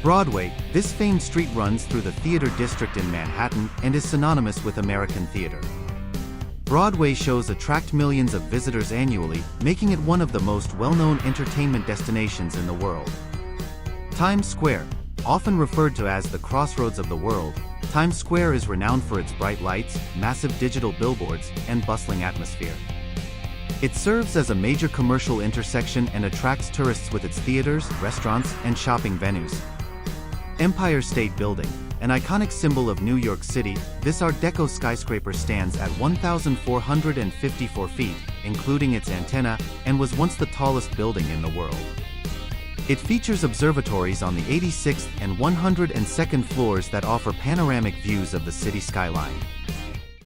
Broadway, this famed street runs through the theater district in Manhattan and is synonymous with American theater. Broadway shows attract millions of visitors annually, making it one of the most well-known entertainment destinations in the world. Times Square, often referred to as the crossroads of the world, Times Square is renowned for its bright lights, massive digital billboards, and bustling atmosphere. It serves as a major commercial intersection and attracts tourists with its theaters, restaurants, and shopping venues. Empire State Building, an iconic symbol of New York City, this Art Deco skyscraper stands at 1,454 feet, including its antenna, and was once the tallest building in the world. It features observatories on the 86th and 102nd floors that offer panoramic views of the city skyline.